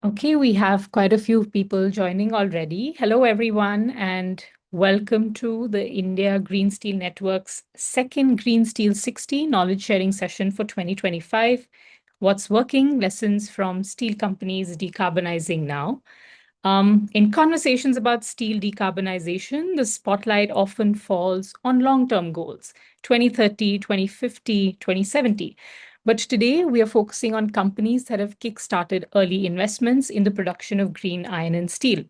Okay, we have quite a few people joining already. Hello, everyone, and welcome to the India Green Steel Network's second Green Steel 60 knowledge sharing session for 2025. What's working? Lessons from steel companies decarbonizing now. In conversations about steel decarbonization, the spotlight often falls on long-term goals, 2030, 2050, 2070. But today we are focusing on companies that have kickstarted early investments in the production of green iron and steel.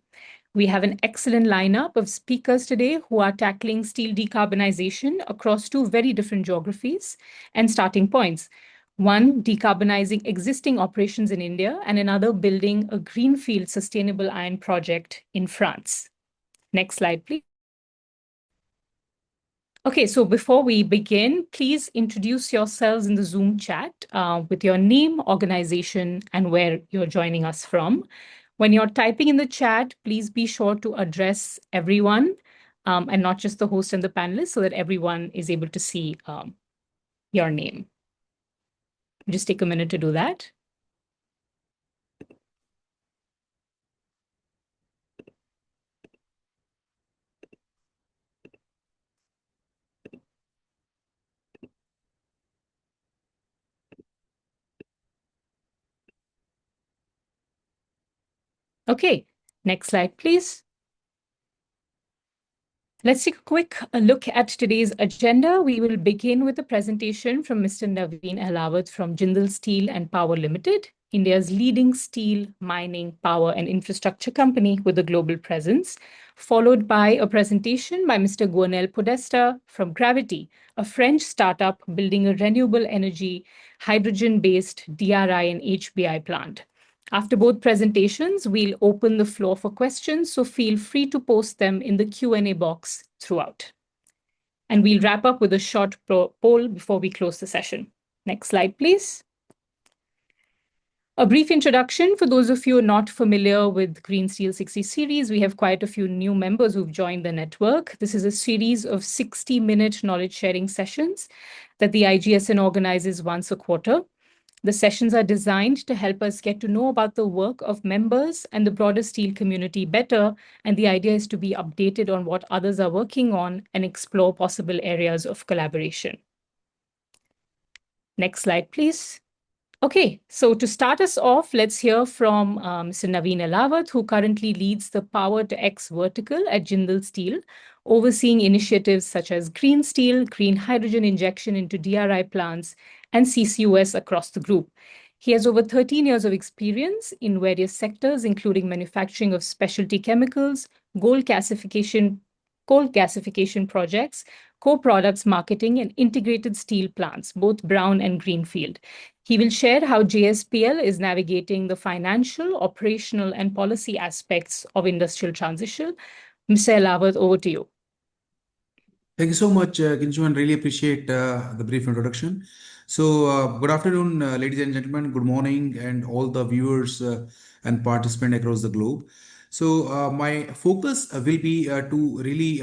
We have an excellent lineup of speakers today who are tackling steel decarbonization across two very different geographies and starting points. One, decarbonizing existing operations in India, and another, building a greenfield sustainable iron project in France. Next slide, please. Okay, so before we begin, please introduce yourselves in the Zoom chat with your name, organization, and where you're joining us from. When you're typing in the chat, please be sure to address everyone and not just the host and the panelists so that everyone is able to see your name. Just take a minute to do that. Okay, next slide, please. Let's take a quick look at today's agenda. We will begin with a presentation from Mr. Naveen Ahlawat from Jindal Steel and Power Limited, India's leading steel, mining, power, and infrastructure company with a global presence, followed by a presentation by Mr. Guanel Podesta from GravitHy, a French startup building a renewable energy, hydrogen-based DRI and HBI plant. After both presentations, we'll open the floor for questions, so feel free to post them in the Q&A box throughout. And we'll wrap up with a short poll before we close the session. Next slide, please. A brief introduction for those of you not familiar with Green Steel 60 series. We have quite a few new members who've joined the network. This is a series of 60-minute knowledge sharing sessions that the IGSN organizes once a quarter. The sessions are designed to help us get to know about the work of members and the broader steel community better, and the idea is to be updated on what others are working on and explore possible areas of collaboration. Next slide, please. Okay, so to start us off, let's hear from Mr. Naveen Ahlawat, who currently leads the Power to X vertical at Jindal Steel, overseeing initiatives such as green steel, green hydrogen injection into DRI plants, and CCUS across the group. He has over 13 years of experience in various sectors, including manufacturing of specialty chemicals, coal gasification projects, co-products marketing, and integrated steel plants, both brown and greenfield. He will share how JSPL is navigating the financial, operational, and policy aspects of industrial transition. Mr. Ahlawat, over to you. Thank you so much, Kinchu, and really appreciate the brief introduction. So, good afternoon, ladies and gentlemen. Good morning, and all the viewers and participants across the globe. So, my focus will be to really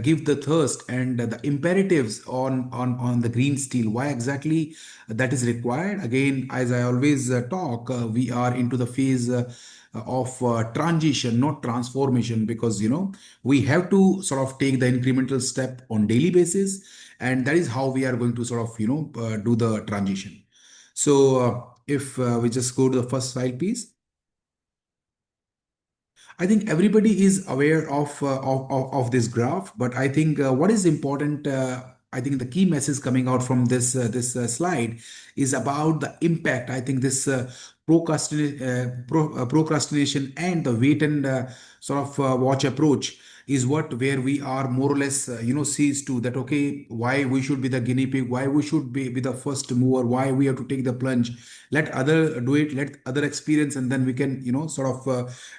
give the thirst and the imperatives on the green steel. Why exactly that is required? Again, as I always talk, we are into the phase of transition, not transformation, because we have to sort of take the incremental step on daily basis, and that is how we are going to sort of do the transition. So if we just go to the first slide, please. I think everybody is aware of this graph, but I think what is important, I think the key message coming out from this slide is about the impact. I think this procrastination and the wait and watch approach is where we are more or less sees to that. Okay, why we should be the guinea pig? Why we should be the first mover? Why we have to take the plunge? Let other do it. Let other experience, and then we can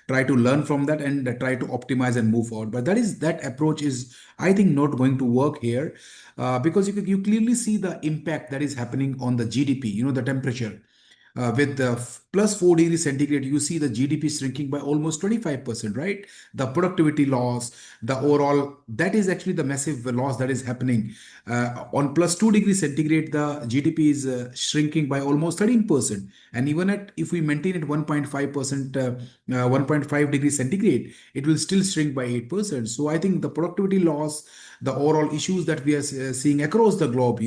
try to learn from that and try to optimize and move forward. But that approach is, I think, not going to work here because you clearly see the impact that is happening on the GDP, the temperature. with plus 4 degrees centigrade, you see the GDP shrinking by almost 25%, right? The productivity loss, the overall, that is actually the massive loss that is happening. On plus 2 degrees centigrade, the GDP is shrinking by almost 13%. And even at, if we maintain it 1.5%, 1.5 degrees centigrade, it will still shrink by 8%. So I think the productivity loss, the overall issues that we are seeing across the globe,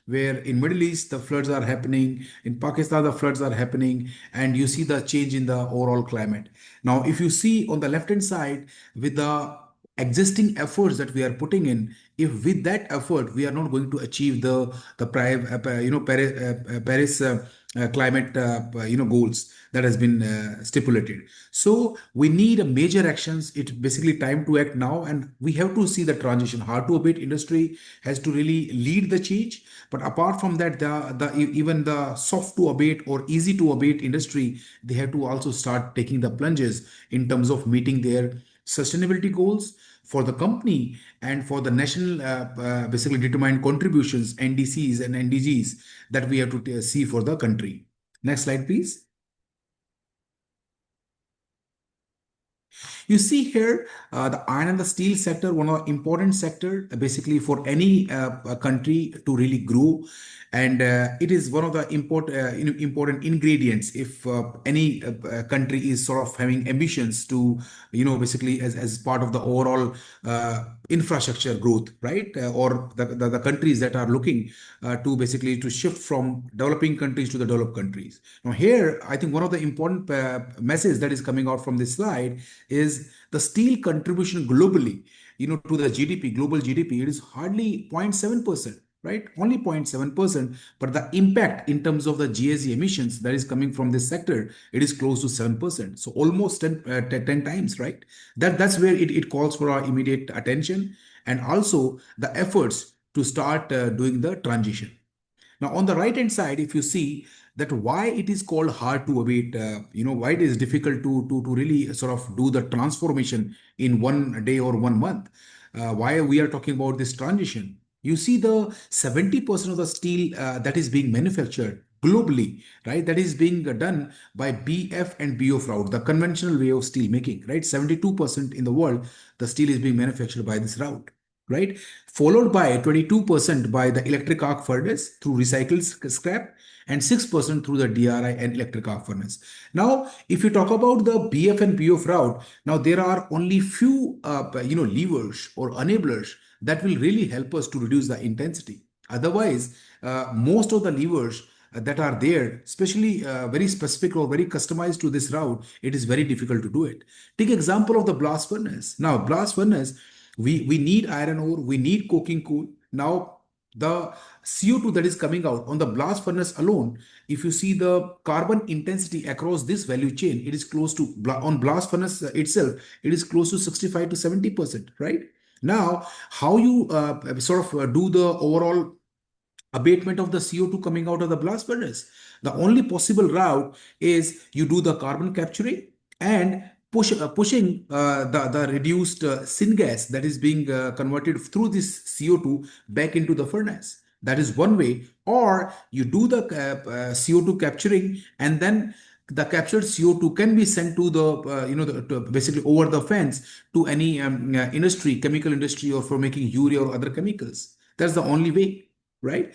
where in Middle East the floods are happening, in Pakistan the floods are happening, and you see the change in the overall climate. Now, if you see on the left hand side, with the existing efforts that we are putting in, if with that effort we are not going to achieve the Paris climate goals that has been stipulated. So we need a major actions. It's basically time to act now, and we have to see the transition. Hard to abate industry has to really lead the change. But apart from that, even the soft to abate or easy to abate industry, they have to also start taking the plunges in terms of meeting their sustainability goals for the company and for the national basically determined contributions, NDCs and NDGs, that we have to see for the country. Next slide, please. You see here the iron and the steel sector, one of the important sector basically for any country to really grow. And it is one of the important ingredients if any country is sort of having ambitions to, basically as part of the overall infrastructure growth, right? Or the countries that are looking to basically to shift from developing countries to the developed countries. Now here, I think one of the important message that is coming out from this slide is the steel contribution globally, to the GDP, global GDP, it is hardly 0.7%, right? Only 0.7%, but the impact in terms of the GHG emissions that is coming from this sector, it is close to 7%. So almost 10 times, right? That's where it calls for our immediate attention, and also the efforts to start doing the transition. Now, on the right hand side, if you see that why it is called hard to abate, why it is difficult to really sort of do the transformation in one day or 1 month, why we are talking about this transition. You see the 70% of the steel that is being manufactured globally, right? That is being done by BF and BOF route, the conventional way of steel making, right? 72% in the world, the steel is being manufactured by this route, right? Followed by 22% by the electric arc furnace through recycled scrap, and 6% through the DRI and electric arc furnace. Now, if you talk about the BF and BOF route, now there are only few levers or enablers that will really help us to reduce the intensity. Otherwise, most of the levers that are there, especially very specific or very customized to this route, it is very difficult to do it. Take example of the blast furnace. Now, blast furnace, we need iron ore, we need coking coal. Now, the CO2 that is coming out on the blast furnace alone, if you see the carbon intensity across this value chain, it is close to, on blast furnace itself, it is close to 65 to 70%, right? Now, how you do the overall abatement of the CO2 coming out of the blast furnace? The only possible route is you do the carbon capturing and pushing the reduced syngas that is being converted through this CO2 back into the furnace. That is one way. Or you do the CO2 capturing, and then the captured CO2 can be sent to the, basically over the fence to any industry, chemical industry, or for making urea or other chemicals. That's the only way, right?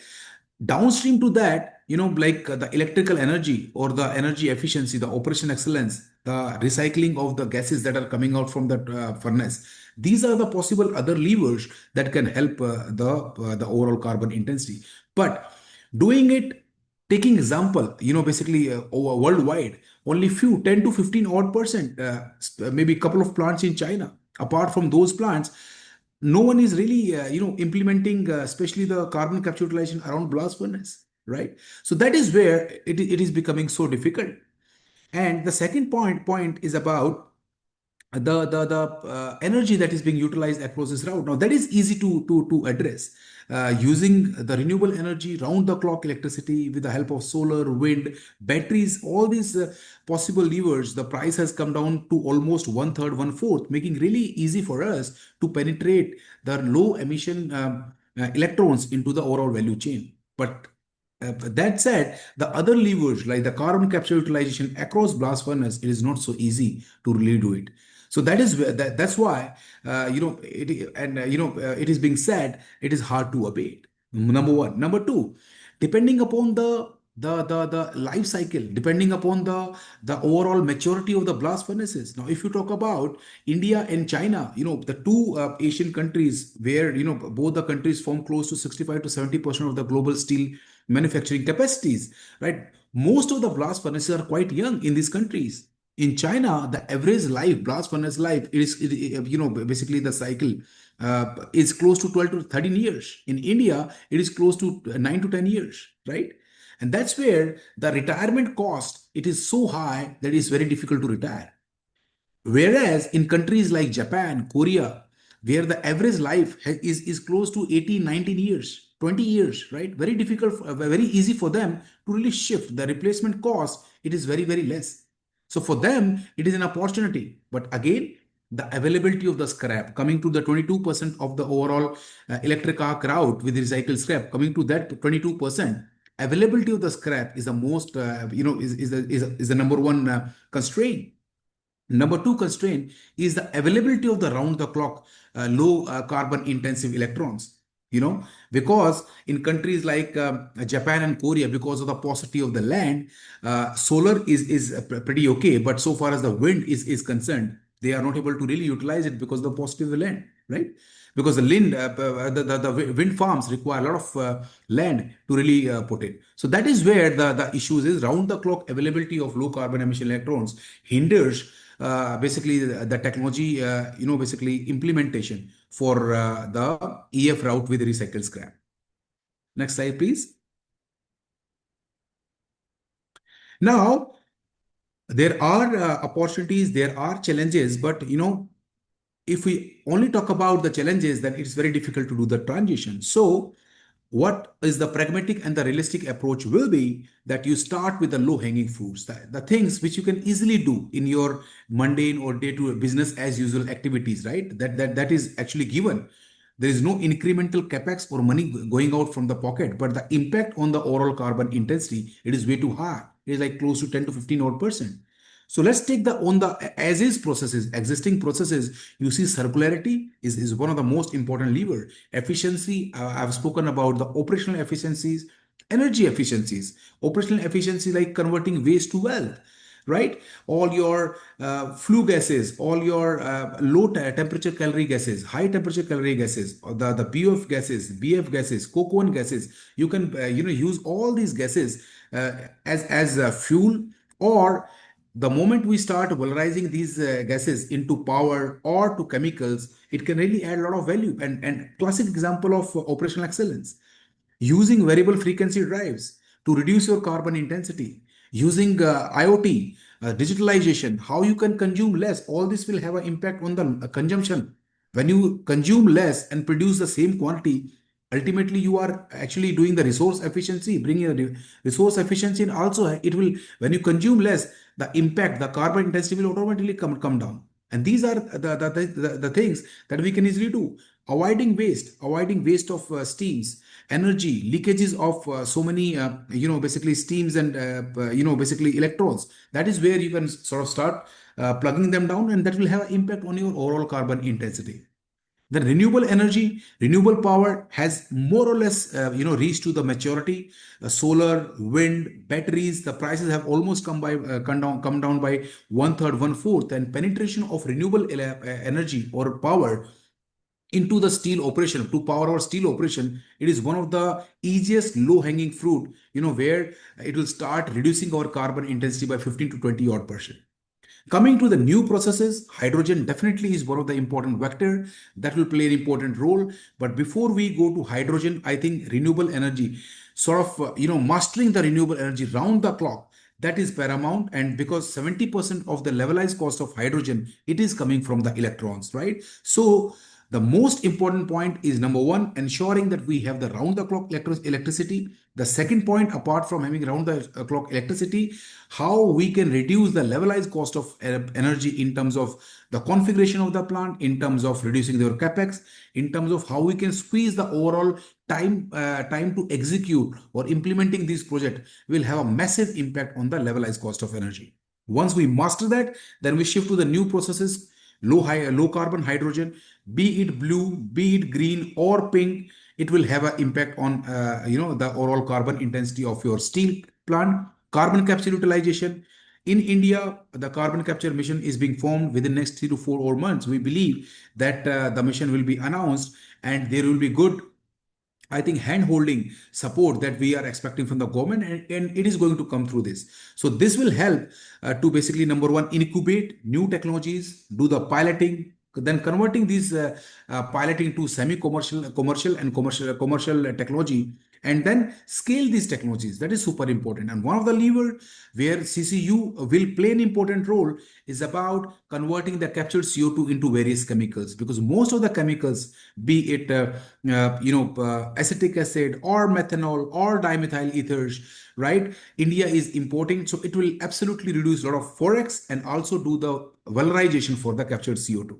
Downstream to that, like the electrical energy or the energy efficiency, the operation excellence, the recycling of the gases that are coming out from the furnace. These are the possible other levers that can help the overall carbon intensity. But doing it, taking example, basically worldwide, only few 10 to 15 odd percent, maybe a couple of plants in China. Apart from those plants, no one is really implementing especially the carbon capture utilization around blast furnace, right? So that is where it is becoming so difficult. And the second point is about the energy that is being utilized across this route. Now that is easy to address using the renewable energy, round the clock electricity with the help of solar, wind, batteries, all these possible levers. The price has come down to almost one third, one fourth, making really easy for us to penetrate the low emission electrons into the overall value chain. But That said, the other levers like the carbon capture utilization across blast furnace, it is not so easy to really do it. So that's why it is being said it is hard to abate. Number one. Number two, depending upon the life cycle, depending upon the overall maturity of the blast furnaces. Now, if you talk about India and China, the two Asian countries where both the countries form close to 65 to 70% of the global steel manufacturing capacities, right? Most of the blast furnaces are quite young in these countries. In China, the average life, blast furnace life, basically the cycle is close to 12 to 13 years. In India, it is close to 9 to 10 years, right? And that's where the retirement cost, it is so high that it's very difficult to retire. Whereas in countries like Japan, Korea, where the average life is close to 18, 19 years, 20 years, right? Very difficult, very easy for them to really shift. The replacement cost, it is very, very less. So for them, it is an opportunity. But again, the availability of the scrap coming to the 22% of the overall electric arc route with recycled scrap, coming to that 22%, availability of the scrap is the most, is the number one constraint. Number two constraint is the availability of the round the clock low carbon intensive electrons. Because in countries like Japan and Korea, because of the paucity of the land, solar is pretty okay. But so far as the wind is concerned, they are not able to really utilize it because of the paucity of the land, right? Because the wind farms require a lot of land to really put it. So that is where the issues is round the clock availability of low carbon emission electrons hinders basically the technology, basically implementation for the EF route with recycled scrap. Next slide, please. Now, there are opportunities, there are challenges, but if we only talk about the challenges, then it's very difficult to do the transition. So what is the pragmatic and the realistic approach will be that you start with the low hanging fruits, the things which you can easily do in your mundane or day to business as usual activities, right? That is actually given. There is no incremental capex or money going out from the pocket, but the impact on the overall carbon intensity, it is way too high. It is like close to 10 to 15 odd percent. So let's take the on the as is processes, existing processes. You see, circularity is one of the most important lever. Efficiency, I've spoken about the operational efficiencies, energy efficiencies, operational efficiency like converting waste to wealth, right? All your flue gases, all your temperature calorie gases, high temperature calorie gases, or the BF gases, BF gases, coke oven gases. You can use all these gases as fuel, or the moment we start valorizing these gases into power or to chemicals, it can really add a lot of value. And classic example of operational excellence, using variable frequency drives to reduce your carbon intensity, using IoT, digitalization, how you can consume less. All this will have an impact on the consumption. When you consume less and produce the same quantity, ultimately you are actually doing the resource efficiency, bringing the resource efficiency, and also it will, when you consume less, the impact, the carbon intensity will automatically come down. And these are the things that we can easily do. Avoiding waste of steams, energy, leakages of so many, basically steams and, basically electrons. That is where you can sort of start plugging them down, and that will have an impact on your overall carbon intensity. The renewable energy, renewable power has more or less, reached to the maturity. Solar, wind, batteries, the prices have almost come down by one third, one fourth, and penetration of renewable energy or power into the steel operation to power our steel operation, it is one of the easiest low hanging fruit, where it will start reducing our carbon intensity by 15 to 20 odd percent. Coming to the new processes, hydrogen definitely is one of the important vector that will play an important role. But before we go to hydrogen, I think renewable energy, sort of, mastering the renewable energy round the clock, that is paramount. And because 70% of the levelized cost of hydrogen, it is coming from the electrons, right? So The most important point is number one, ensuring that we have the round the clock electricity. The second point, apart from having round the clock electricity, how we can reduce the levelized cost of energy in terms of the configuration of the plant, in terms of reducing their capex, in terms of how we can squeeze the overall time to execute or implementing this project will have a massive impact on the levelized cost of energy. Once we master that, then we shift to the new processes, low carbon hydrogen, be it blue, be it green or pink. It will have an impact on the overall carbon intensity of your steel plant. Carbon capture utilization. In India, the carbon capture mission is being formed within next 3 to 4 months. We believe that the mission will be announced and there will be good, I think, hand-holding support that we are expecting from the government, and it is going to come through this. So this will help to basically, number one, incubate new technologies, do the piloting, then converting these piloting to semi-commercial, commercial technology, and then scale these technologies. That is super important. And one of the lever where CCU will play an important role is about converting the captured CO2 into various chemicals, because most of the chemicals, be it acetic acid or methanol or dimethyl ethers, right? India is importing, so it will absolutely reduce a lot of forex and also do the valorization for the captured CO2.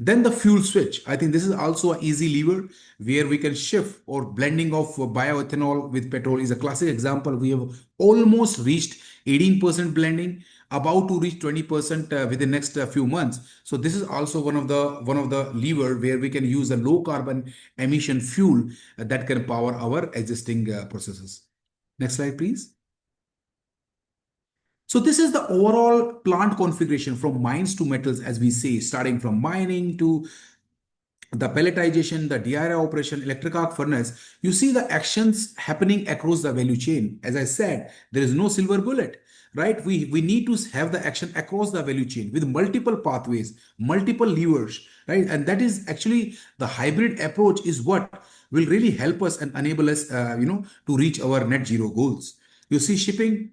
Then the fuel switch. I think this is also an easy lever where we can shift, or blending of bioethanol with petrol is a classic example. We have almost reached 18% blending, about to reach 20% within next few months. So this is also one of the lever where we can use a low carbon emission fuel that can power our existing processes. Next slide, please. So this is the overall plant configuration from mines to metals, as we say, starting from mining to the pelletization, the DRI operation, electric arc furnace. You see the actions happening across the value chain. As I said, there is no silver bullet, right? We need to have the action across the value chain with multiple pathways, multiple levers, right? And that is actually the hybrid approach is what will really help us and enable us, to reach our net zero goals. You see shipping.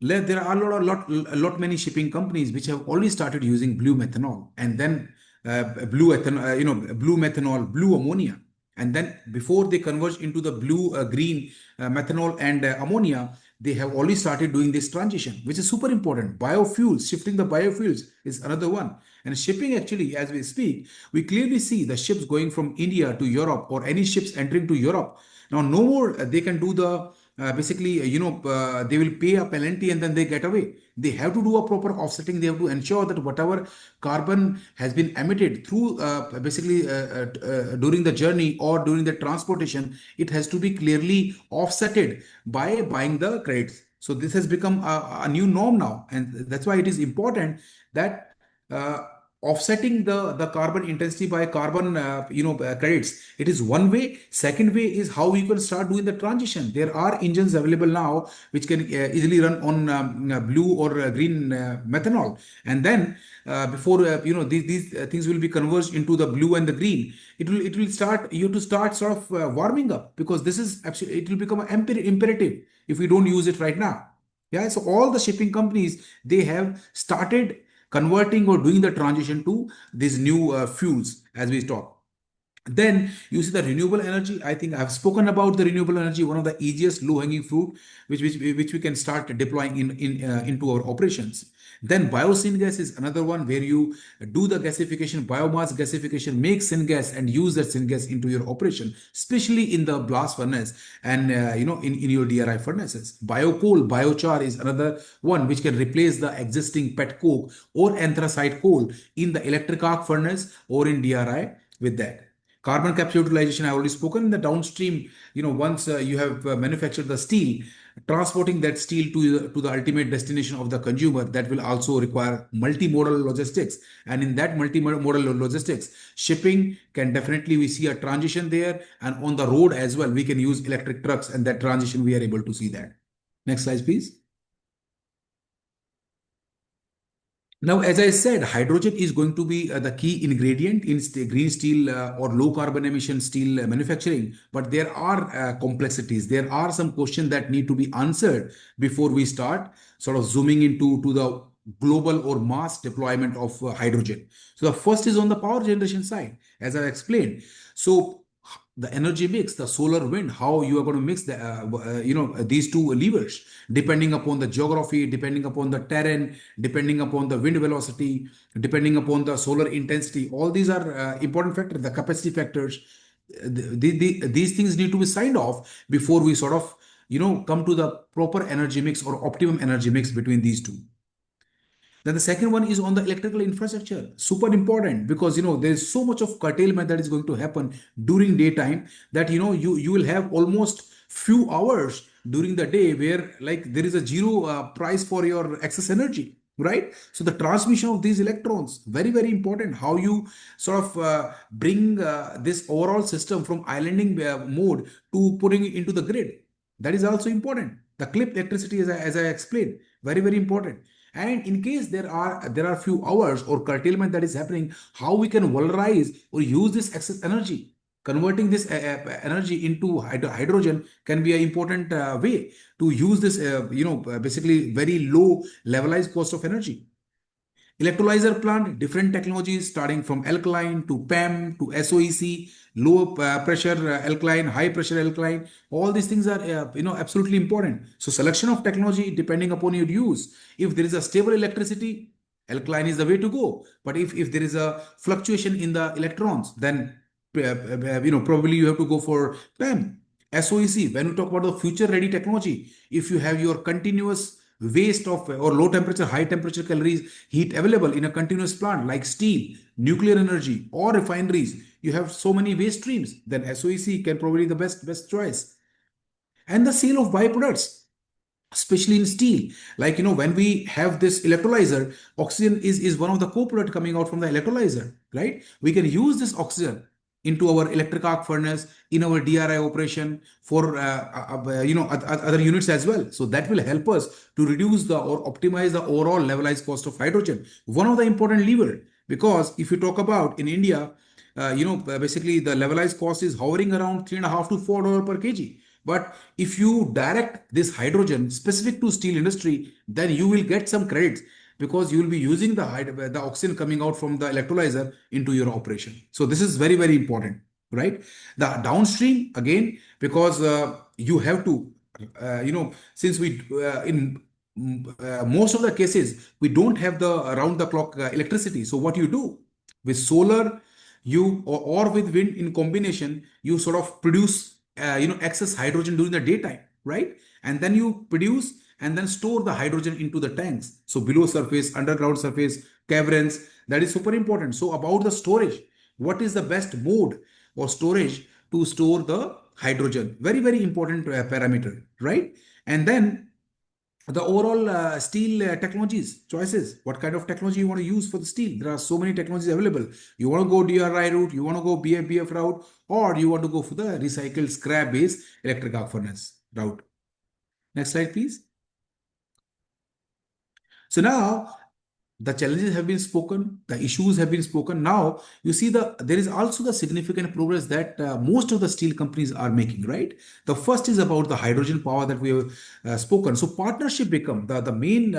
There are a lot many shipping companies which have already started using blue methanol, and then blue methanol, blue ammonia, and then before they converge into the blue green methanol and ammonia, they have already started doing this transition, which is super important. Biofuels, shifting the biofuels is another one. And shipping, actually, as we speak, we clearly see the ships going from India to Europe, or any ships entering to Europe. Now, no more they can do the basically, they will pay a penalty and then they get away. They have to do a proper offsetting. They have to ensure that whatever carbon has been emitted through during the journey or during the transportation, it has to be clearly offsetted by buying the credits. So this has become a new norm now, and that's why it is important that offsetting the carbon intensity by carbon credits. It is one way. Second way is how you can start doing the transition. There are engines available now which can easily run on blue or green methanol, and then before these things will be converged into the blue and the green, it will start, you to start sort of warming up, because this is actually, it will become an imperative if we don't use it right now. Yeah, so all the shipping companies, they have started converting or doing the transition to these new fuels as we talk. Then you see the renewable energy. I think I've spoken about the renewable energy, one of the easiest low-hanging fruit, which we can start deploying into our operations. Then biosyngas is another one where you do the gasification, biomass gasification, make syngas and use that syngas into your operation, especially in the blast furnace and in your DRI furnaces. Biocoal, biochar is another one which can replace the existing pet coke or anthracite coal in the electric arc furnace or in DRI with that. Carbon capture utilization, I already spoken. The downstream, once you have manufactured the steel, transporting that steel to the ultimate destination of the consumer, that will also require multimodal logistics. And in that multimodal logistics, shipping can definitely, we see a transition there. And on the road as well, we can use electric trucks, and that transition, we are able to see that. Next slide, please. Now, as I said, hydrogen is going to be the key ingredient in green steel or low carbon emission steel manufacturing. But there are complexities. There are some questions that need to be answered before we start sort of zooming into the global or mass deployment of hydrogen. So the first is on the power generation side, as I explained. So the energy mix, the solar wind, how you are going to mix the these two levers, depending upon the geography, depending upon the terrain, depending upon the wind velocity, depending upon the solar intensity. All these are important factors, the capacity factors. These things need to be signed off before we sort of come to the proper energy mix or optimum energy mix between these two. Then the second one is on the electrical infrastructure. Super important, because there's so much of curtailment that is going to happen during daytime, that you will have almost few hours during the day where like there is a zero price for your excess energy, right? So the transmission of these electrons, very very important. How you sort of bring this overall system from islanding mode to putting it into the grid, that is also important. The clip electricity, as I explained, very very important. And in case there are few hours or curtailment that is happening, how we can valorize or use this excess energy. Converting this energy into hydrogen can be an important way to use this, basically very low levelized cost of energy. Electrolyzer plant, different technologies starting from alkaline to PEM to SOEC, low pressure alkaline, high pressure alkaline. All these things are absolutely important. So selection of technology depending upon your use. If there is a stable electricity, alkaline is the way to go. But if there is a fluctuation in the electrons, then probably you have to go for PEM. SOEC, when we talk about the future ready technology, if you have your continuous waste of or low temperature, high temperature calories heat available in a continuous plant like steel, nuclear energy, or refineries, you have so many waste streams, then SOEC can probably the best choice. And the sale of byproducts, especially in steel, like when we have this electrolyzer, oxygen is one of the co-product coming out from the electrolyzer, right? We can use this oxygen into our electric arc furnace, in our DRI operation, for other units as well. So that will help us to reduce the or optimize the overall levelized cost of hydrogen, one of the important lever. Because if you talk about in India, basically the levelized cost is hovering around $3.5 to $4 per kg. But if you direct this hydrogen specific to steel industry, then you will get some credits, because you will be using the oxygen coming out from the electrolyzer into your operation. So this is very very important, right? The downstream again, because you have to since we in most of the cases we don't have the around the clock electricity. So what you do with solar, or with wind in combination, you sort of produce excess hydrogen during the daytime, right? And then you produce and then store the hydrogen into the tanks. So below surface, underground surface, caverns, that is super important. So about the storage, what is the best mode or storage to store the hydrogen? Very very important parameter, right? And then the overall steel technologies choices, what kind of technology you want to use for the steel. There are so many technologies available. You want to go DRI route, you want to go BFBF route, or you want to go for the recycled scrap based electric arc furnace route. Next slide please. So now the challenges have been spoken, the issues have been spoken. Now you see there is also the significant progress that most of the steel companies are making, right? The first is about the hydrogen power that we have spoken. So partnership become the main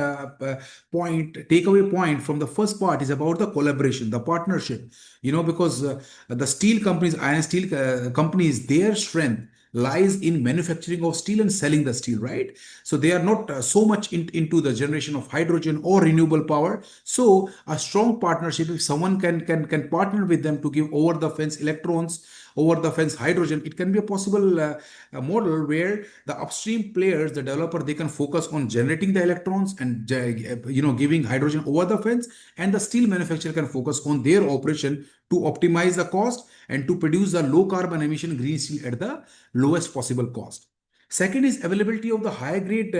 takeaway point from the first part is about the collaboration, the partnership, because the steel companies, iron steel companies, their strength lies in manufacturing of steel and selling the steel, right? So they are not so much into the generation of hydrogen or renewable power. So a strong partnership, if someone can partner with them to give over the fence electrons, over the fence hydrogen, it can be a possible model where the upstream players, the developer, they can focus on generating the electrons and giving hydrogen over the fence, and the steel manufacturer can focus on their operation to optimize the cost and to produce the low carbon emission green steel at the lowest possible cost. Second is availability of the high grade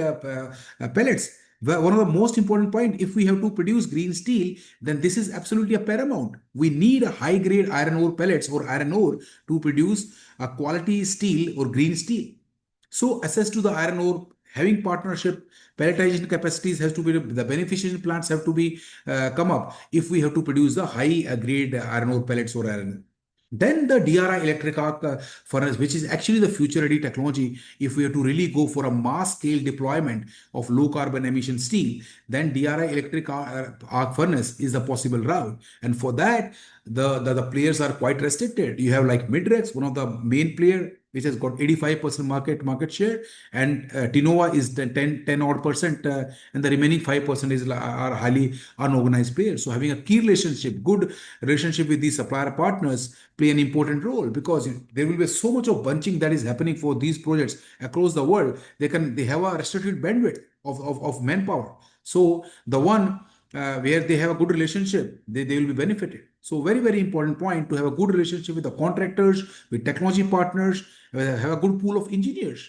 pellets. One of the most important point, if we have to produce green steel, then this is absolutely a paramount. We need a high grade iron ore pellets or iron ore to produce a quality steel or green steel. So access to the iron ore, having partnership, pelletization capacities has to be, the beneficiation plants have to be come up if we have to produce the high grade iron ore pellets or iron. Then the DRI electric arc furnace, which is actually the future ready technology. If we are to really go for a mass scale deployment of low carbon emission steel, then DRI electric arc furnace is the possible route. And for that, the players are quite restricted. You have like Midrex, one of the main player, which has got 85% market share, and Tinova is 10 odd percent, and the remaining 5% are highly unorganized players. So having a key relationship, good relationship with these supplier partners play an important role, because there will be so much of bunching that is happening for these projects across the world. They have a restricted bandwidth of manpower. So the one where they have a good relationship, they will be benefited. So very important point to have a good relationship with the contractors, with technology partners, have a good pool of engineers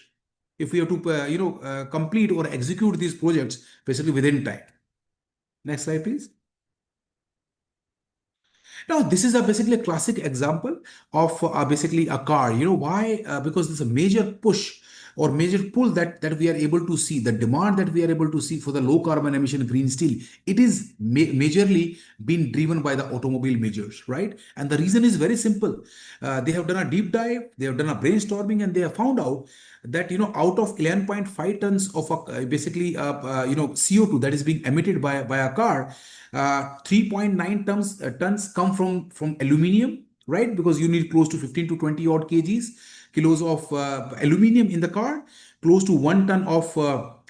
if we have to complete or execute these projects basically within time. Next slide, please. Now, this is basically a classic example of basically a car. You know why? Because there's a major push or major pull that we are able to see, the demand that we are able to see for the low carbon emission green steel. It is majorly being driven by the automobile majors, right? And the reason is very simple. They have done a deep dive, they have done a brainstorming, and they have found out that out of 11.5 tons of basically CO2 that is being emitted by a car, 3.9 tons come from aluminium, right? Because you need close to 15 to 20 odd kilos of aluminium in the car, close to 1 ton of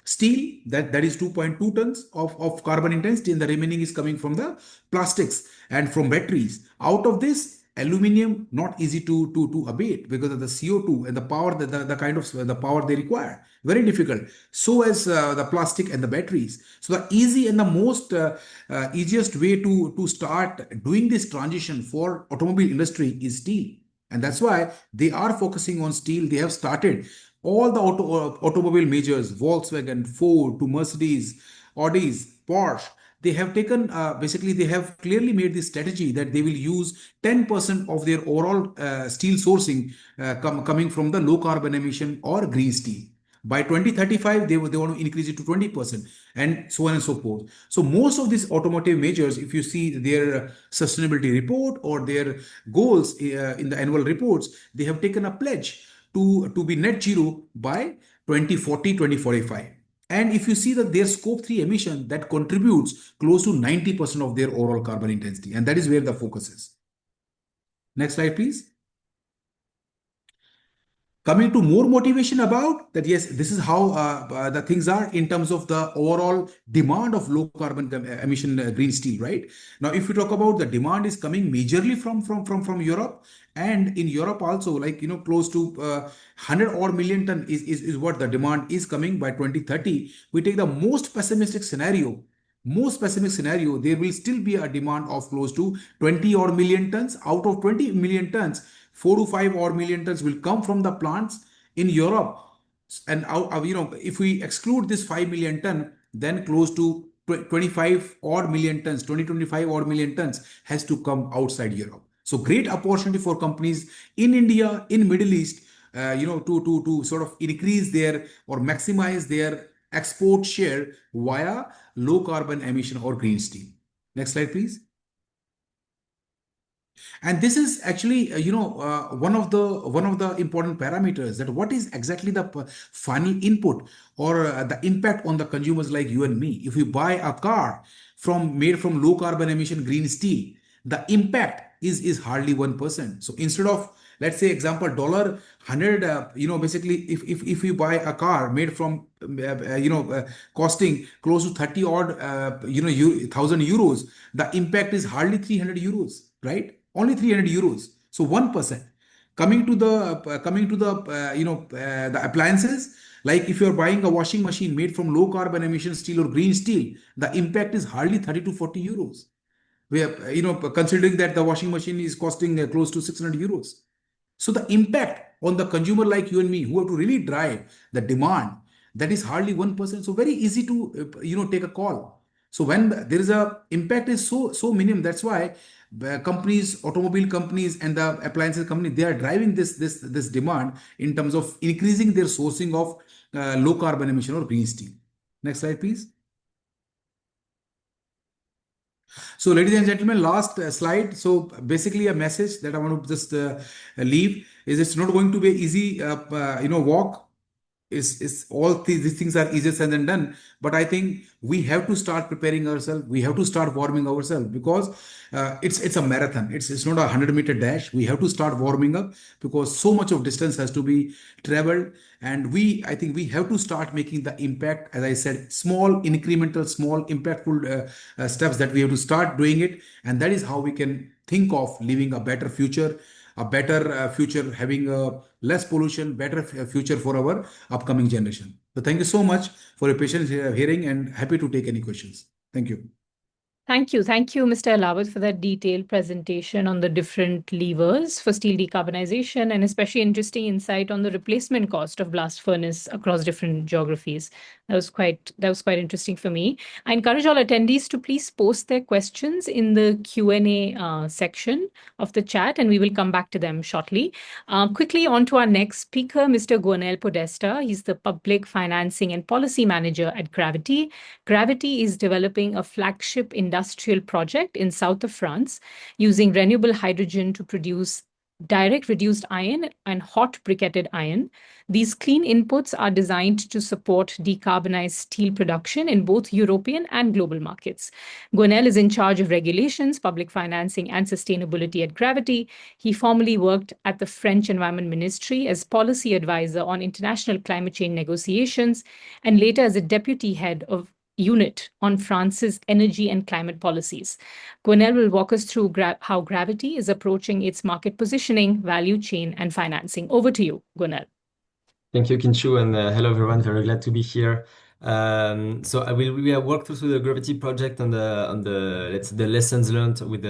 steel, that is 2.2 tons of carbon intensity, and the remaining is coming from the plastics and from batteries. Out of this, aluminium not easy to abate because of the CO2 and the power, the kind of the power they require, very difficult. So as the plastic and the batteries. So the easy and the most easiest way to start doing this transition for automobile industry is steel, and that's why they are focusing on steel. They have started all the automobile majors, Volkswagen, Ford to Mercedes, Audis, Porsche. They have taken basically they have clearly made this strategy that they will use 10% of their overall steel sourcing coming from the low carbon emission or green steel. By 2035, they want to increase it to 20%, and so on and so forth. So most of these automotive majors, if you see their sustainability report or their goals in the annual reports, they have taken a pledge to be net zero by 2040, 2045. And if you see that their scope 3 emission, that contributes close to 90% of their overall carbon intensity. And that is where the focus is. Next slide, please. Coming to more motivation about that, yes, this is how the things are in terms of the overall demand of low carbon emission green steel, right? Now, if we talk about the demand is coming majorly from Europe, and in Europe also, like, close to 100 odd million ton is what the demand is coming by 2030. We take the most pessimistic scenario. There will still be a demand of close to 20 odd million tons. Out of 20 million tons, 4 to 5 odd million tons will come from the plants in Europe. And if we exclude this 5 million ton, then close to 25 odd million tons, 25 odd million tons has to come outside Europe. So great opportunity for companies in India, in Middle East, to sort of increase their or maximize their export share via low carbon emission or green steel. Next slide, please. And this is actually one of the important parameters, that what is exactly the final input or the impact on the consumers like you and me. If we buy a car made from low carbon emission green steel, the impact is hardly 1%. So instead of, let's say example, dollar 100, basically if we buy a car made from costing close to 30 odd 1,000 euros, the impact is hardly 300 euros, right? Only 300 euros. So 1%. Coming to the appliances, like if you're buying a washing machine made from low carbon emission steel or green steel, the impact is hardly 30 to 40 euros. We are, considering that the washing machine is costing close to 600 euros. So the impact on the consumer like you and me, who have to really drive the demand, that is hardly 1%. So very easy to take a call. So when there is a impact is so minimum, that's why companies, automobile companies and the appliances company, they are driving this demand in terms of increasing their sourcing of low carbon emission or green steel. Next slide, please. So, ladies and gentlemen, last slide. So, basically, a message that I want to just leave is it's not going to be easy, walk. Is all these things are easier said than done, but I think we have to start preparing ourselves. We have to start warming ourselves because it's a marathon. It's not a 100-meter dash. We have to start warming up because so much of distance has to be traveled, and I think we have to start making the impact. As I said, small incremental, small impactful steps that we have to start doing it, and that is how we can think of living a better future, having a less pollution, better future for our upcoming generation. So thank you so much for your patience hearing, and happy to take any questions. Thank you. Thank you. Thank you, Mr. Alawat, for that detailed presentation on the different levers for steel decarbonization and especially interesting insight on the replacement cost of blast furnace across different geographies. That was quite interesting for me. I encourage all attendees to please post their questions in the Q&A section of the chat, and we will come back to them shortly. Quickly on to our next speaker, Mr. Gonel Podesta. He's the Public Financing and Policy Manager at GravitHy. GravitHy is developing a flagship industrial project in south of France using renewable hydrogen to produce direct reduced iron and hot briquetted iron. These clean inputs are designed to support decarbonized steel production in both European and global markets. Gonel is in charge of regulations, public financing, and sustainability at GravitHy. He formerly worked at the French Environment Ministry as policy advisor on international climate change negotiations and later as a deputy head of unit on France's energy and climate policies. Gwenel will walk us through how GravitHy is approaching its market positioning, value chain, and financing. Over to you, Gwenel. Thank you, Kinshu, and hello everyone. Very glad to be here. So we have worked through the GravitHy project and the lessons learned with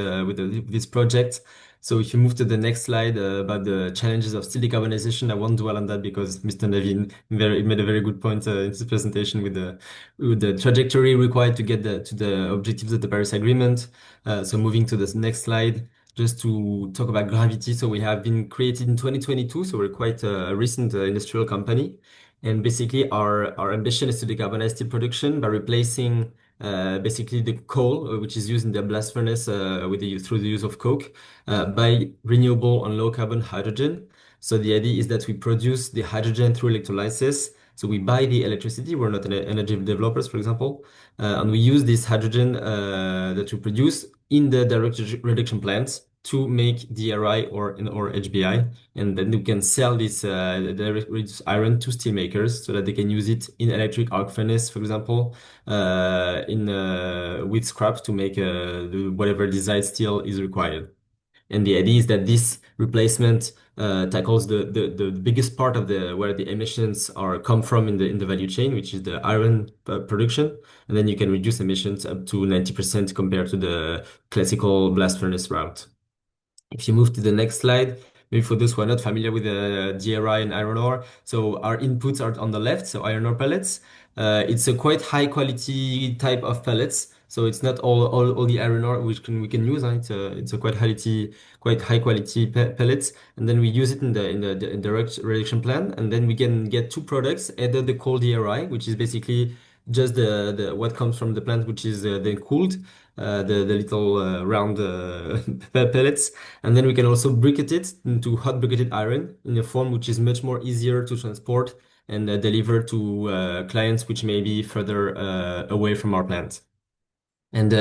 this project. So if you move to the next slide about the challenges of steel decarbonization, I won't dwell on that because Mr. Navin made a very good point in his presentation with the trajectory required to get to the objectives of the Paris Agreement. So moving to this next slide, just to talk about GravitHy. So we have been created in 2022, so we're quite a recent industrial company. And basically our ambition is to decarbonize steel production by replacing basically the coal, which is used in the blast furnace through the use of coke, by renewable and low carbon hydrogen. So the idea is that we produce the hydrogen through electrolysis. So we buy the electricity. We're not energy developers, for example, and we use this hydrogen that we produce in the direct reduction plants to make DRI or HBI, and then we can sell this direct reduced iron to steelmakers so that they can use it in electric arc furnace, for example, with scrap to make whatever desired steel is required. And the idea is that this replacement tackles the biggest part of where the emissions come from in the value chain, which is the iron production, and then you can reduce emissions up to 90% compared to the classical blast furnace route. If you move to the next slide, maybe for those who are not familiar with DRI and iron ore, so our inputs are on the left, so iron ore pellets. It's a quite high quality type of pellets, so it's not all the iron ore which we can use. It's a quite high quality pellets, and then we use it in the direct reduction plant, and then we can get two products: either the cold DRI, which is basically just the what comes from the plant, which is then cooled, the little round pellets, and then we can also briquette it into hot briquetted iron in a form which is much more easier to transport and deliver to clients which may be further away from our plant. And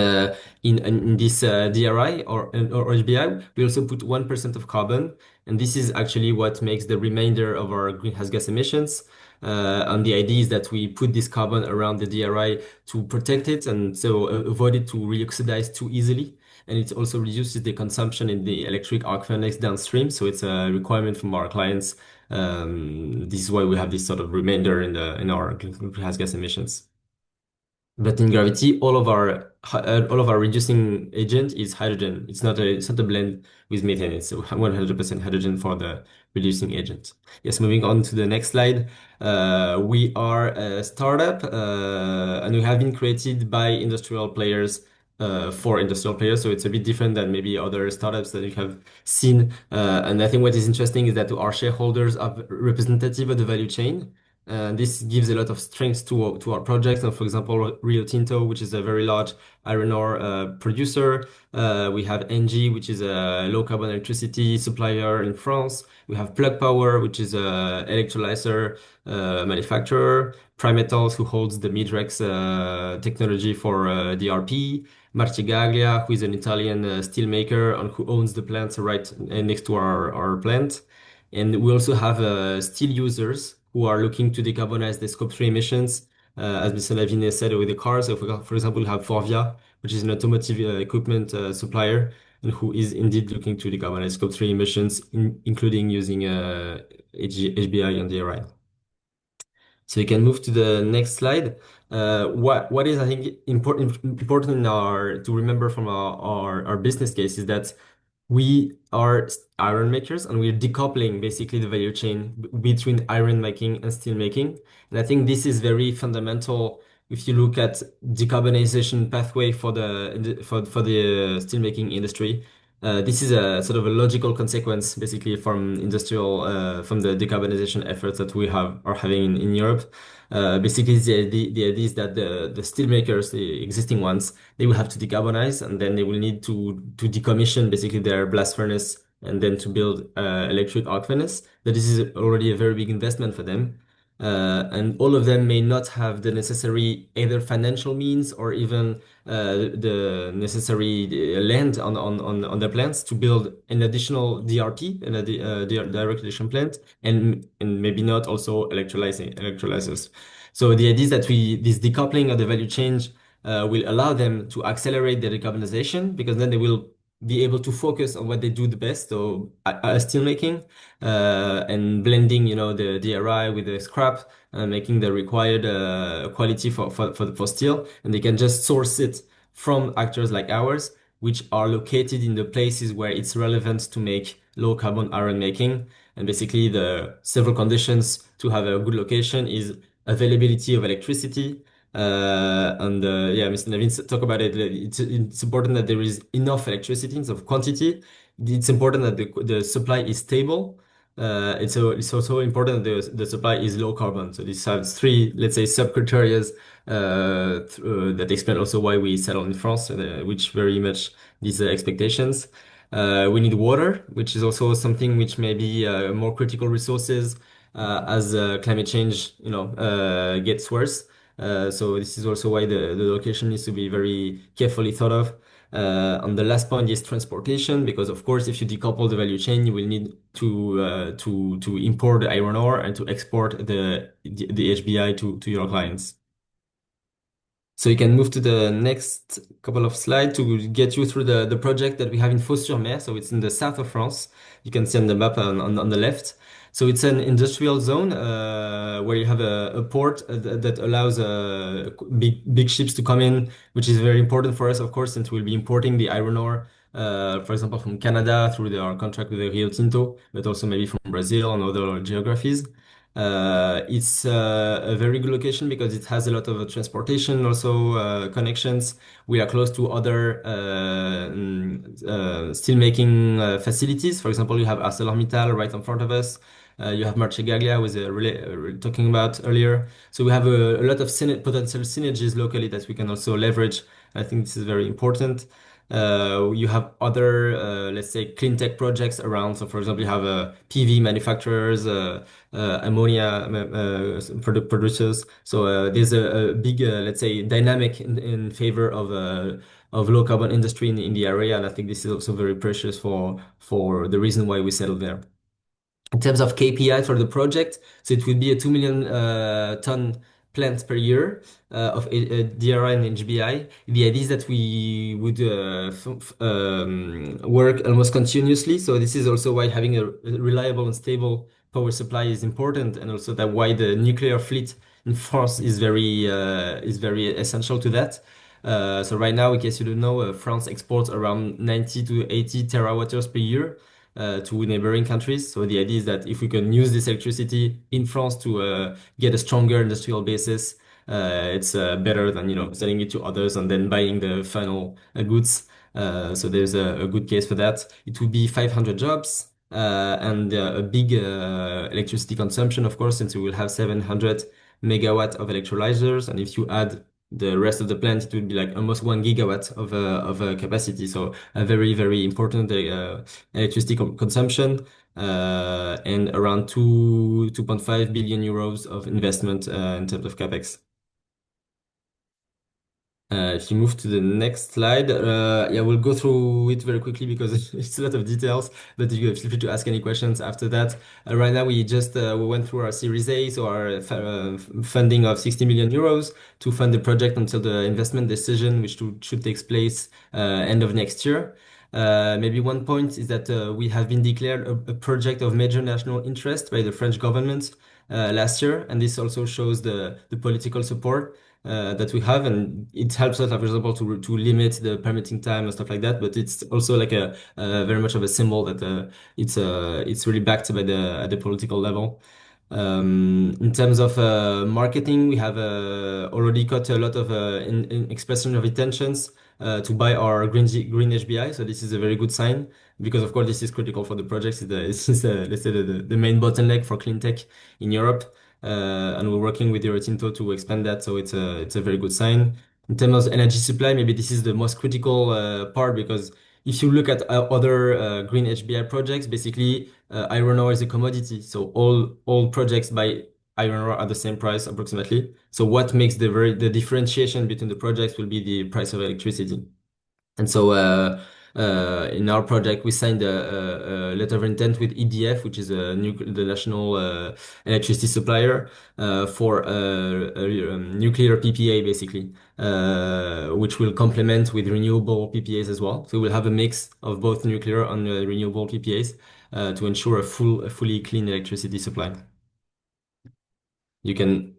in this DRI or HBI, we also put 1% of carbon, and this is actually what makes the remainder of our greenhouse gas emissions. And the idea is that we put this carbon around the DRI to protect it and so avoid it to reoxidize too easily. And it also reduces the consumption in the electric arc furnace downstream. So it's a requirement from our clients. This is why we have this sort of remainder in our greenhouse gas emissions. But in GravitHy, all of our reducing agent is hydrogen. It's not a blend with methane. It's 100% hydrogen for the reducing agent. Yes, moving on to the next slide. We are a startup, and we have been created by industrial players for industrial players. So it's a bit different than maybe other startups that you have seen. And I think what is interesting is that our shareholders are representative of the value chain. This gives a lot of strength to our project. And for example, Rio Tinto, which is a very large iron ore producer. We have ENGIE, which is a low carbon electricity supplier in France. We have Plug Power, which is a electrolyzer manufacturer. Primetals, who holds the Midrex technology for DRP. Marcegaglia, who is an Italian steelmaker and who owns the plant right next to our plant. And we also have steel users who are looking to decarbonize their scope 3 emissions. As Mr. Lavigne said with the cars, so for example, we have Forvia, which is an automotive equipment supplier, and who is indeed looking to decarbonize scope 3 emissions, including using HBI and DRI. So you can move to the next slide. What is, I think, important in to remember from our business case is that we are iron makers and we're decoupling basically the value chain between iron making and steel making. And I think this is very fundamental if you look at decarbonization pathway for the steel making industry. This is a sort of a logical consequence, basically, from the decarbonization efforts that we are having in Europe. Basically, the idea is that the steel makers, the existing ones, they will have to decarbonize, and then they will need to decommission basically their blast furnace, and then to build electric arc furnace. That this is already a very big investment for them. And all of them may not have the necessary either financial means or even the necessary land on their plants to build an additional DRP, direct reduction plant, and maybe not also electrolyzers. So the idea is that this decoupling of the value chain will allow them to accelerate their decarbonization, because then they will be able to focus on what they do the best, so steel making and blending, the DRI with the scrap, making the required quality for steel, and they can just source it from actors like ours, which are located in the places where it's relevant to make low carbon iron making. And basically, the several conditions to have a good location is availability of electricity. Yeah, Mr. Navin talk about it. It's important that there is enough electricity in terms of quantity. It's important that the supply is stable. It's also important that the supply is low carbon. So this has three, let's say, sub-criteria that explain also why we settle in France, which very much these expectations. We need water, which is also something which may be more critical resources as climate change, gets worse. So this is also why the location needs to be very carefully thought of. And the last point is transportation, because of course, if you decouple the value chain, you will need to import the iron ore and to export the HBI to your clients. So you can move to the next couple of slides to get you through the project that we have in Fos-sur-Mer. So it's in the south of France. You can see on the map on the left. So it's an industrial zone where you have a port that allows big ships to come in, which is very important for us, of course, since we'll be importing the iron ore, for example, from Canada through our contract with the Rio Tinto, but also maybe from Brazil and other geographies. It's a very good location because it has a lot of transportation, also connections. We are close to other steelmaking facilities. For example, you have ArcelorMittal right in front of us. You have Marcegaglia, was talking about earlier. So we have a lot of potential synergies locally that we can also leverage. I think this is very important. You have other, let's say, clean tech projects around. So, for example, you have PV manufacturers, ammonia producers. So there's a big, let's say, dynamic in favor of low carbon industry in the area, and I think this is also very precious for the reason why we settled there. In terms of KPI for the project, so it would be a 2 million ton plant per year of DRI and HBI. The idea is that we would work almost continuously. So this is also why having a reliable and stable power supply is important, and also that why the nuclear fleet in France is very essential to that. So right now, in case you don't know, France exports around 90 to 80 terawatt-hours per year to neighboring countries. So the idea is that if we can use this electricity in France to get a stronger industrial basis, it's better than selling it to others and then buying the final goods. So there's a good case for that. It would be 500 jobs. and a big electricity consumption, of course, since we will have 700 megawatt of electrolyzers. And if you add the rest of the plant, it would be like almost 1 gigawatt of capacity. So a very, very important electricity consumption, and around 2.5 billion euros of investment in terms of capex. If you move to the next slide, yeah, we'll go through it very quickly because it's a lot of details, but you feel free to ask any questions after that. Right now, we went through our Series A, so our funding of 60 million euros to fund the project until the investment decision, which should take place end of next year. Maybe one point is that we have been declared a project of major national interest by the French government last year, and this also shows the political support that we have, and it helps us, for example, to limit the permitting time and stuff like that. But it's also like a very much of a symbol that it's really backed by the at the political level. In terms of marketing, we have already got a lot of in expression of intentions to buy our green HBI. So this is a very good sign because, of course, this is critical for the project. It's let's say the main bottleneck for clean tech in Europe. And we're working with Rio Tinto to expand that. So it's a very good sign. In terms of energy supply, maybe this is the most critical part because if you look at other green HBI projects, basically iron ore is a commodity. So all projects buy iron ore at the same price approximately. So what makes the differentiation between the projects will be the price of electricity. And so in our project, we signed a letter of intent with EDF, which is the national electricity supplier, for a nuclear PPA, basically, which will complement with renewable PPAs as well. So we'll have a mix of both nuclear and renewable PPAs to ensure a fully clean electricity supply. You can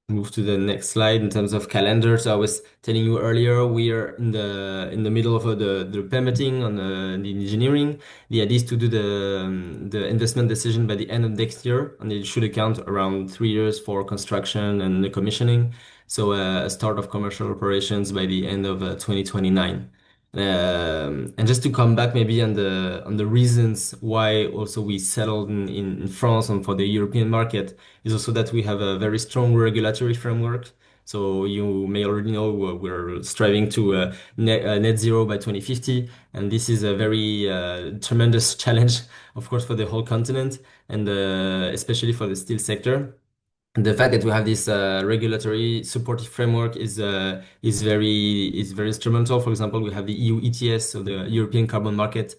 move to the next slide in terms of calendar. So I was telling you earlier, we are in the middle of the permitting on the engineering. The idea is to do the investment decision by the end of next year, and it should account around 3 years for construction and the commissioning. So a start of commercial operations by the end of 2029. And just to come back maybe on the reasons why also we settled in France and for the European market is also that we have a very strong regulatory framework. So you may already know we're striving to net zero by 2050, and this is a very tremendous challenge, of course, for the whole continent and especially for the steel sector. The fact that we have this regulatory supportive framework is very instrumental. For example, we have the EU ETS, so the European Carbon Market,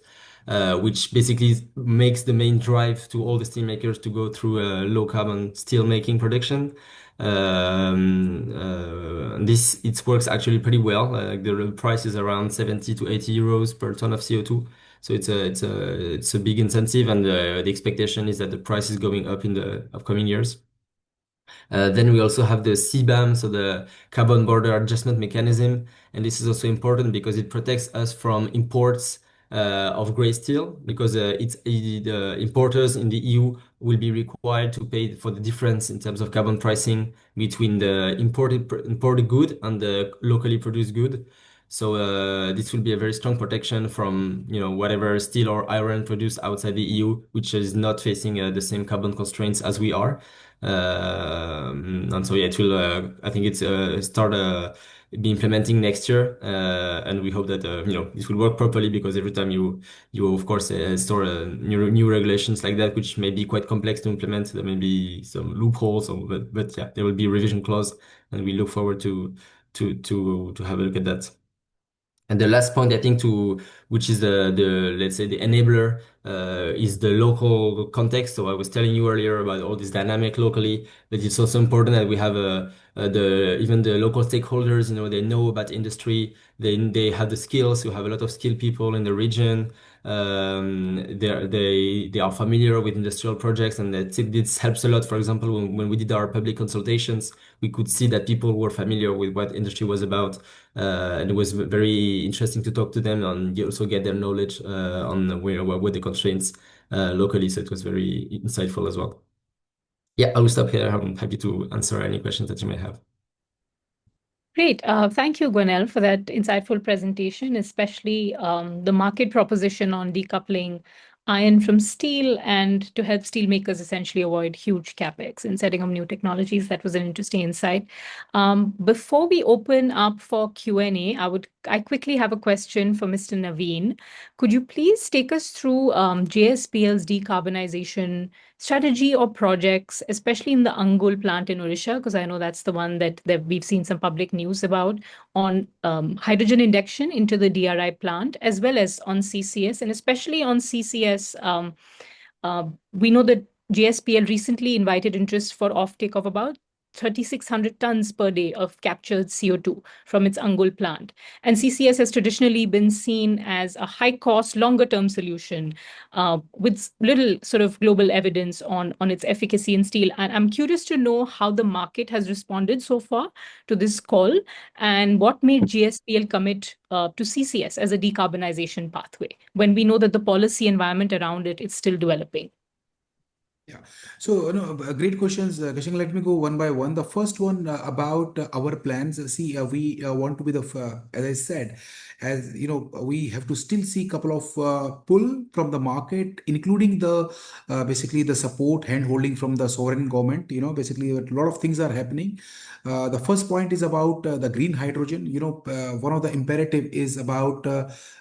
which basically makes the main drive to all the steelmakers to go through low carbon steel making production. This it works actually pretty well. The price is around 70 to 80 euros per ton of CO2. So it's a big incentive, and the expectation is that the price is going up in the upcoming years. Then we also have the CBAM, so the Carbon Border Adjustment Mechanism, and this is also important because it protects us from imports of gray steel, because the importers in the EU will be required to pay for the difference in terms of carbon pricing between the imported good and the locally produced good. So this will be a very strong protection from whatever steel or iron produced outside the EU, which is not facing the same carbon constraints as we are. And so yeah, it will. I think it's start be implementing next year, and we hope that this will work properly, because every time you of course store new regulations like that, which may be quite complex to implement, there may be some loopholes, but yeah, there will be a revision clause, and we look forward to have a look at that. And the last point, I think, which is the let's say the enabler, is the local context. So I was telling you earlier about all this dynamic locally, but it's also important that we have even the local stakeholders. They know about industry. They have the skills. You have a lot of skilled people in the region. They are familiar with industrial projects, and this helps a lot. For example, when we did our public consultations, we could see that people were familiar with what industry was about. And it was very interesting to talk to them and also get their knowledge on what the constraints locally. So it was very insightful as well. Yeah, I will stop here. I'm happy to answer any questions that you may have. Great. Thank you, Gwenel, for that insightful presentation, especially the market proposition on decoupling iron from steel and to help steelmakers essentially avoid huge capex in setting up new technologies. That was an interesting insight. Before we open up for Q&A, I quickly have a question for Mr. Naveen. Could you please take us through JSPL's decarbonization strategy or projects, especially in the Angul plant in Odisha, because I know that's the one that we've seen some public news about, on hydrogen injection into the DRI plant, as well as on CCS, and especially on CCS. We know that JSPL recently invited interest for offtake of about 3,600 tons per day of captured CO2 from its Angul plant. And CCS has traditionally been seen as a high-cost, longer-term solution with little sort of global evidence on its efficacy in steel. And I'm curious to know how the market has responded so far to this call and what made GSPL commit to CCS as a decarbonization pathway when we know that the policy environment around it is still developing. Yeah. So, great questions. Kashing, let me go one by one. The first one about our plans. See, we want to be as I said, as you know, we have to still see a couple of pull from the market, including basically the support, hand holding from the sovereign government. Basically a lot of things are happening. The first point is about the green hydrogen. One of the imperative is about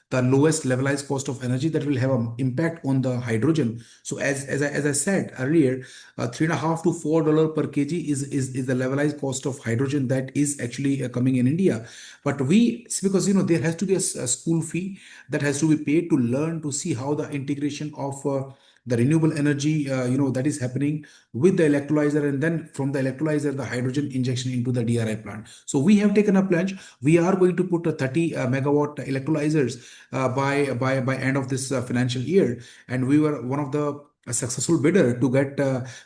the lowest levelized cost of energy that will have an impact on the hydrogen. So as I said earlier, $3.5 to $4 per kg is the levelized cost of hydrogen that is actually coming in India. But because there has to be a school fee that has to be paid to learn to see how the integration of the renewable energy that is happening with the electrolyzer, and then from the electrolyzer the hydrogen injection into the DRI plant. So we have taken a plunge. We are going to put a 30 megawatt electrolyzers by end of this financial year, and we were one of the a successful bidder to get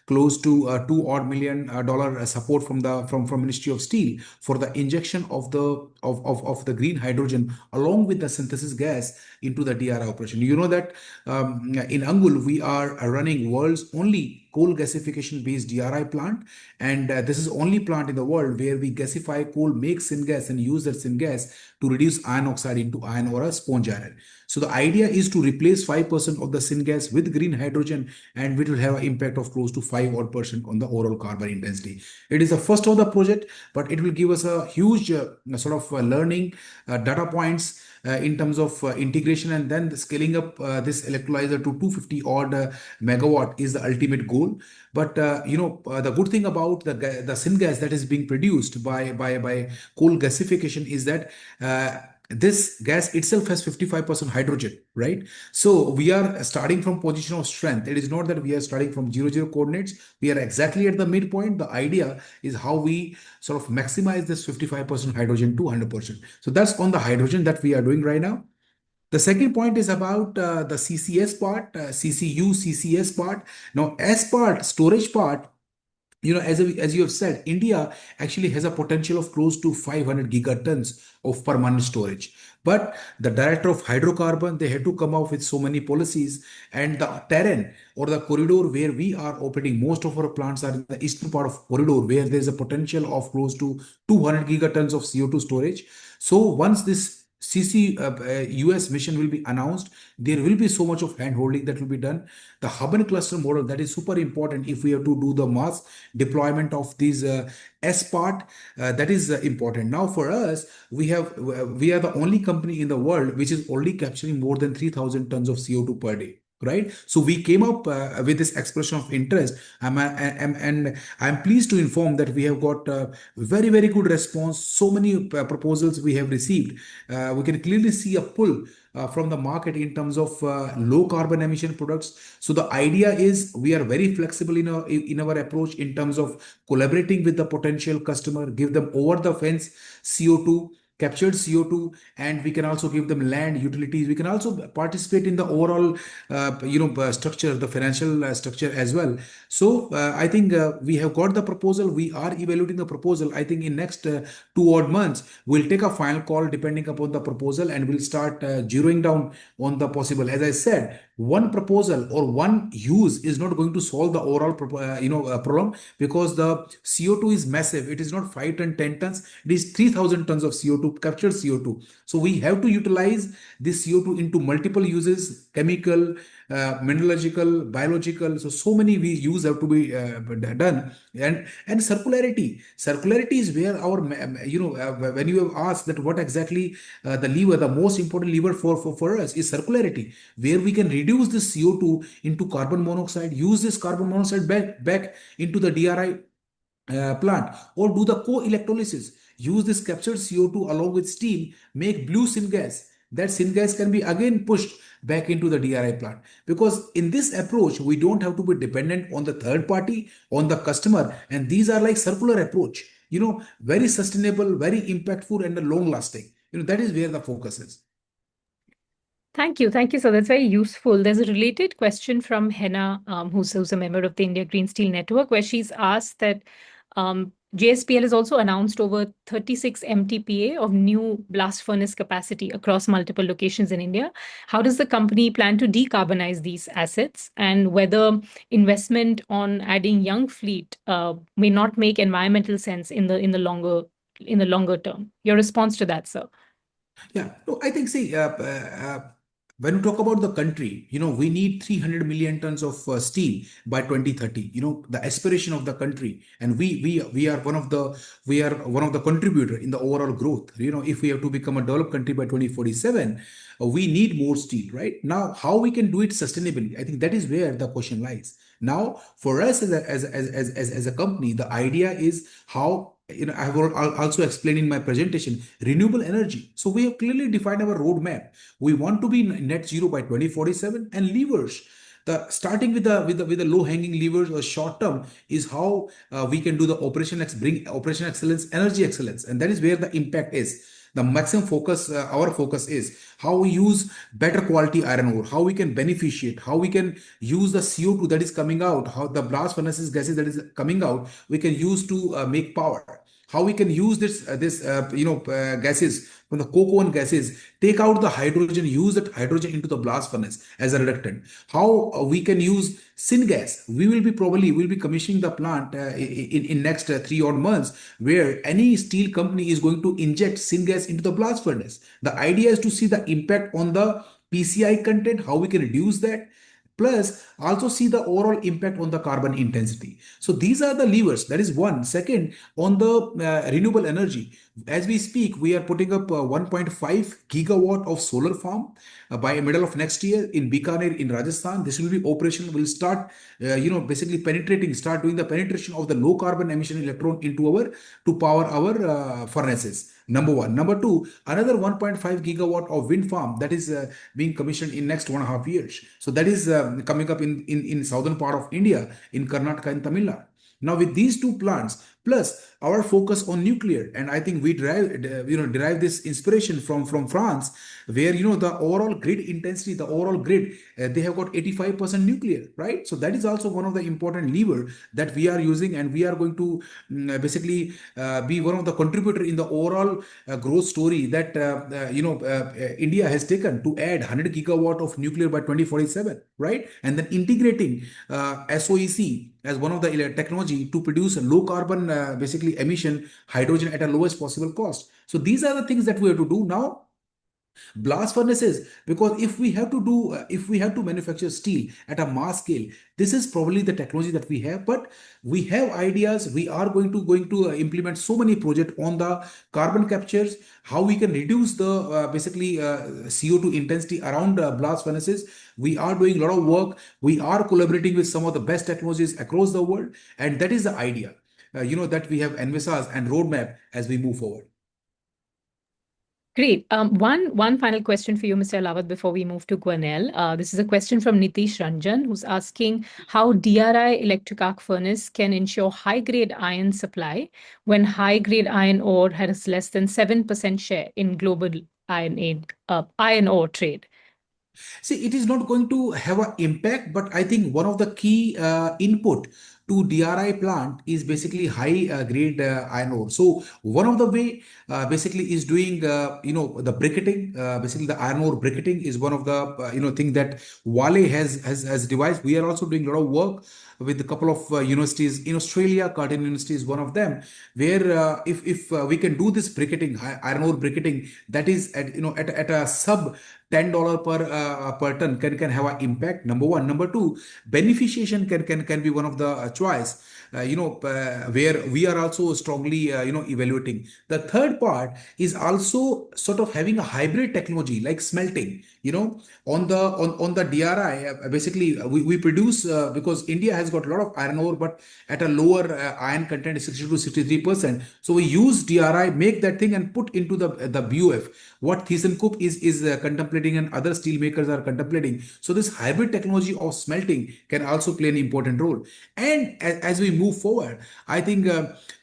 close to $2 million support from Ministry of Steel for the injection of the green hydrogen along with the synthesis gas into the DRI operation. You know that in Angul we are running world's only coal gasification based DRI plant, and this is only plant in the world where we gasify coal, make syngas, and use that syngas to reduce iron oxide into iron or a sponge iron. So the idea is to replace 5% of the syngas with green hydrogen, and which will have an impact of close to 5% on the overall carbon intensity. It is the first of the project, but it will give us a huge sort of learning data points in terms of integration, and then scaling up this electrolyzer to 250 odd megawatt is the ultimate goal. But the good thing about the syngas that is being produced by coal gasification is that this gas itself has 55% hydrogen, right? So we are starting from position of strength. It is not that we are starting from 0 coordinates. We are exactly at the midpoint. The idea is how we sort of maximize this 55% hydrogen to 100%. So that's on the hydrogen that we are doing right now. The second point is about the CCS part, CCU, CCS part. Now, S part, storage part, as you have said, India actually has a potential of close to 500 gigatons of permanent storage. But the director of hydrocarbon, they had to come up with so many policies, and the terrain or the corridor where we are operating, most of our plants are in the eastern part of corridor where there is a potential of close to 200 gigatons of CO2 storage. So once this US mission will be announced, there will be so much of hand holding that will be done. The hub and cluster model, that is super important if we have to do the mass deployment of these S part, that is important. Now for us, we are the only company in the world which is already capturing more than 3,000 tons of CO2 per day. Right, so we came up with this expression of interest, and I'm pleased to inform that we have got very, very good response. So many proposals we have received. We can clearly see a pull from the market in terms of low carbon emission products. So the idea is we are very flexible in our approach in terms of collaborating with the potential customer, give them over the fence CO2, captured CO2, and we can also give them land utilities. We can also participate in the overall structure, the financial structure as well. So I think we have got the proposal. We are evaluating the proposal. I think in next 2 odd months we'll take a final call depending upon the proposal, and we'll start zeroing down on the possible. As I said, one proposal or one use is not going to solve the overall problem, because the CO2 is massive. It is not 5 ton, 10 tons. It is 3,000 tons of CO2, captured CO2. So we have to utilize this CO2 into multiple uses: chemical, mineralogical, biological. So many we use have to be done. And circularity is where our when you have asked that what exactly the most important lever for us is circularity, where we can reduce this CO2 into carbon monoxide, use this carbon monoxide back into the DRI plant, or do the co-electrolysis, use this captured CO2 along with steam, make blue syngas. That syngas can be again pushed back into the DRI plant, because in this approach we don't have to be dependent on the third party, on the customer, and these are like circular approach, very sustainable, very impactful, and long lasting. That is where the focus is. Thank you. Thank you. So that's very useful. There's a related question from Henna, who's a member of the India Green Steel Network, where she's asked that JSPL has also announced over 36 MTPA of new blast furnace capacity across multiple locations in India. How does the company plan to decarbonize these assets, and whether investment on adding young fleet may not make environmental sense in the longer term? Your response to that, sir? Yeah, no, I think, see, when we talk about the country, we need 300 million tons of steel by 2030. The aspiration of the country, and we are one of the contributor in the overall growth. If we have to become a developed country by 2047, we need more steel, right? Now, how we can do it sustainably? I think that is where the question lies. Now, for us as a company, the idea is how, I have also explained in my presentation, renewable energy. So we have clearly defined our roadmap. We want to be net zero by 2047, and levers. The starting with the low hanging levers or short term is how we can do the bring operation excellence, energy excellence, and that is where the impact is. The maximum focus, our focus is how we use better quality iron ore, how we can beneficiate, how we can use the CO2 that is coming out, how the blast furnaces gases that is coming out, we can use to make power. How we can use this gases from the coke oven gases, take out the hydrogen, use that hydrogen into the blast furnace as a reductant. How we can use syngas. We'll be commissioning the plant in next 3 odd months, where any steel company is going to inject syngas into the blast furnace. The idea is to see the impact on the PCI content, how we can reduce that, plus also see the overall impact on the carbon intensity. So these are the levers. That is one. Second, on the renewable energy, as we speak, we are putting up 1.5 gigawatt of solar farm by middle of next year in Bikaner in Rajasthan. This will be operational. We'll start basically start doing the penetration of the low carbon emission electron to power our furnaces. Number one. Number two, another 1.5 gigawatt of wind farm that is being commissioned in next 1.5 years. So that is coming up in southern part of India, in Karnataka and Tamil Nadu. Now, with these two plants, plus our focus on nuclear, and I think we derive this inspiration from France, where the overall grid intensity, the overall grid, they have got 85% nuclear, right? So that is also one of the important lever that we are using, and we are going to basically be one of the contributor in the overall growth story that India has taken to add 100 gigawatt of nuclear by 2047, right? And then integrating SOEC as one of the technology to produce a low carbon basically emission hydrogen at a lowest possible cost. So these are the things that we have to do now. Blast furnaces, because if we have to manufacture steel at a mass scale, this is probably the technology that we have, but we have ideas. We are going to implement so many projects on the carbon captures, how we can reduce the basically CO2 intensity around blast furnaces. We are doing a lot of work. We are collaborating with some of the best technologies across the world, and that is the idea that we have envisaged and roadmap as we move forward. Great. One final question for you, Mr. Alawat, before we move to Gwanel. This is a question from Nitish Ranjan, who's asking how DRI electric arc furnace can ensure high-grade iron supply when high-grade iron ore has less than 7% share in global iron ore trade. See, it is not going to have an impact, but I think one of the key input to DRI plant is basically high grade iron ore. So one of the way basically is doing the briquetting. Basically, the iron ore briquetting is one of the thing that Wale has devised. We are also doing a lot of work with a couple of universities in Australia. Curtin University is one of them, where if we can do this briquetting, iron ore briquetting, that is at a sub $10 per ton can have an impact. Number one. Number two, beneficiation can be one of the choice. Where we are also strongly evaluating. The third part is also sort of having a hybrid technology like smelting. On the DRI, basically we produce because India has got a lot of iron ore, but at a lower iron content, 60 to 63%. So we use DRI, make that thing and put into the BOF. What ThyssenKrupp is contemplating and other steel makers are contemplating. So this hybrid technology of smelting can also play an important role. And as we move forward, I think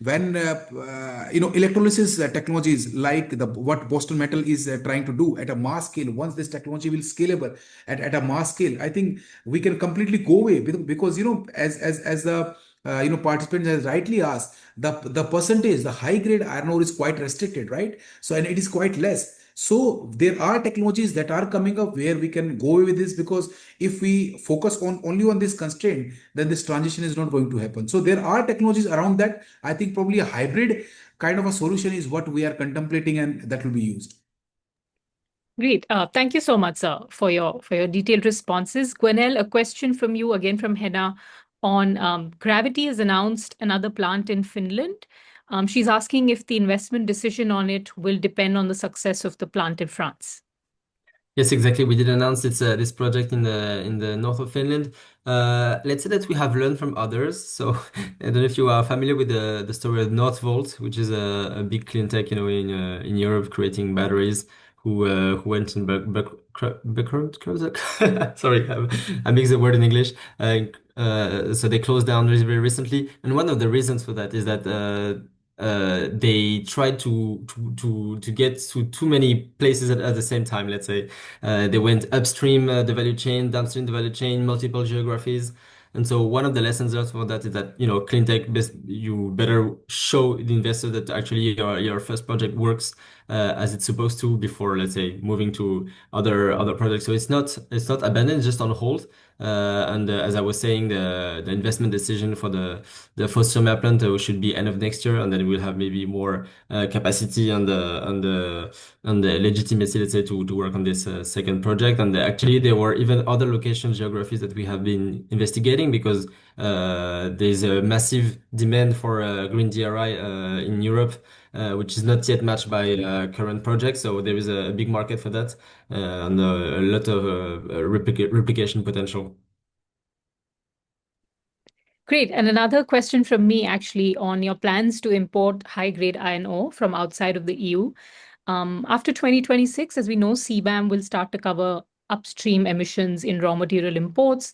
when electrolysis technologies like what Boston Metal is trying to do at a mass scale, once this technology will scalable at a mass scale, I think we can completely go away because as the participants has rightly asked, the percentage, the high grade iron ore is quite restricted, right? So and it is quite less. So there are technologies that are coming up where we can go away with this, because if we focus on only on this constraint, then this transition is not going to happen. So there are technologies around that. I think probably a hybrid kind of a solution is what we are contemplating, and that will be used. Great. Thank you so much, sir, for your detailed responses. Gwenel, a question from you again from Henna on Gravity has announced another plant in Finland. She's asking if the investment decision on it will depend on the success of the plant in France. Yes, exactly. We did announce this project in the north of Finland. Let's say that we have learned from others. So I don't know if you are familiar with the story of Northvolt, which is a big clean tech, in Europe creating batteries. Who went in background? Sorry, I mix the word in English. So they closed down very recently, and one of the reasons for that is that they tried to get to too many places at the same time. Let's say they went upstream the value chain, downstream the value chain, multiple geographies. And so one of the lessons learned for that is that, clean tech, you better show the investor that actually your first project works as it's supposed to before, let's say, moving to other projects. So it's not abandoned, it's just on hold. And as I was saying, the investment decision for the Fos-sur-Mer plant should be end of next year, and then we'll have maybe more capacity and the legitimacy, let's say, to work on this second project. And actually, there were even other location geographies that we have been investigating because there's a massive demand for green DRI in Europe, which is not yet matched by current projects. So there is a big market for that and a lot of replication potential. Great. And another question from me actually on your plans to import high-grade iron ore from outside of the EU. After 2026, as we know, CBAM will start to cover upstream emissions in raw material imports.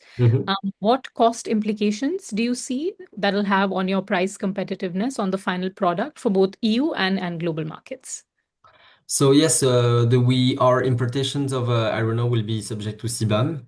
What cost implications do you see that'll have on your price competitiveness on the final product for both EU and global markets? So yes, our importations of iron ore will be subject to CBAM.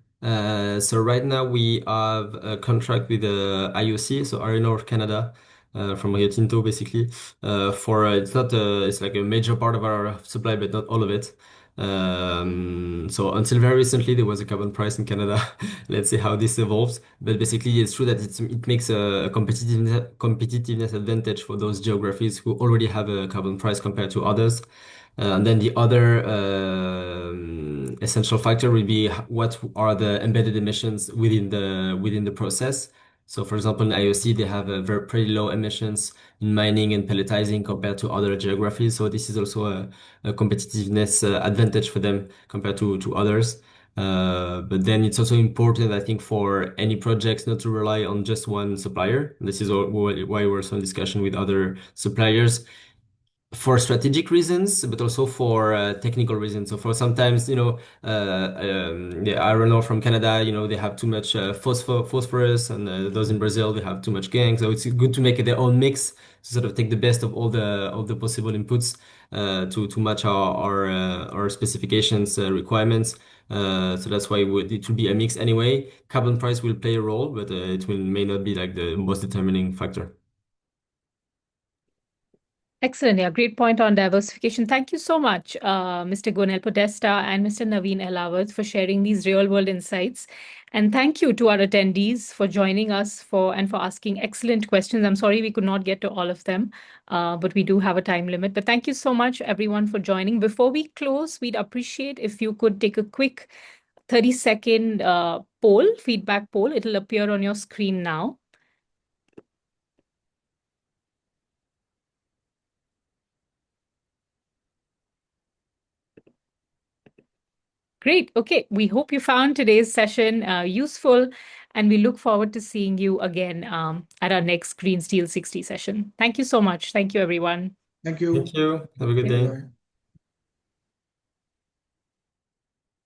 So right now we have a contract with IOC, so Iron Ore Canada, from Rio Tinto, basically. It's like a major part of our supply, but not all of it. So until very recently, there was a carbon price in Canada. Let's see how this evolves. But basically, it's true that it makes a competitiveness advantage for those geographies who already have a carbon price compared to others. And then the other essential factor will be what are the embedded emissions within the process. So, for example, in IOC, they have pretty low emissions in mining and pelletizing compared to other geographies. So this is also a competitiveness advantage for them compared to others. But then it's also important, I think, for any projects not to rely on just one supplier. This is why we're also in discussion with other suppliers. for strategic reasons, but also for technical reasons. So for sometimes, the iron ore from Canada, they have too much phosphorus, and those in Brazil, they have too much gangue. So it's good to make their own mix to sort of take the best of all the possible inputs to match our specifications requirements. So that's why it will be a mix anyway. Carbon price will play a role, but may not be like the most determining factor. Excellent. Yeah, great point on diversification. Thank you so much, Mr. Gonel Podesta and Mr. Naveen Elawat, for sharing these real-world insights. And thank you to our attendees for joining us and for asking excellent questions. I'm sorry we could not get to all of them, but we do have a time limit. But thank you so much, everyone, for joining. Before we close, we'd appreciate if you could take a quick 30-second feedback poll. It'll appear on your screen now. Great. Okay. We hope you found today's session useful, and we look forward to seeing you again at our next Green Steel 60 session. Thank you so much. Thank you, everyone. Thank you. Thank you. Have a good Yeah. day. Bye-bye.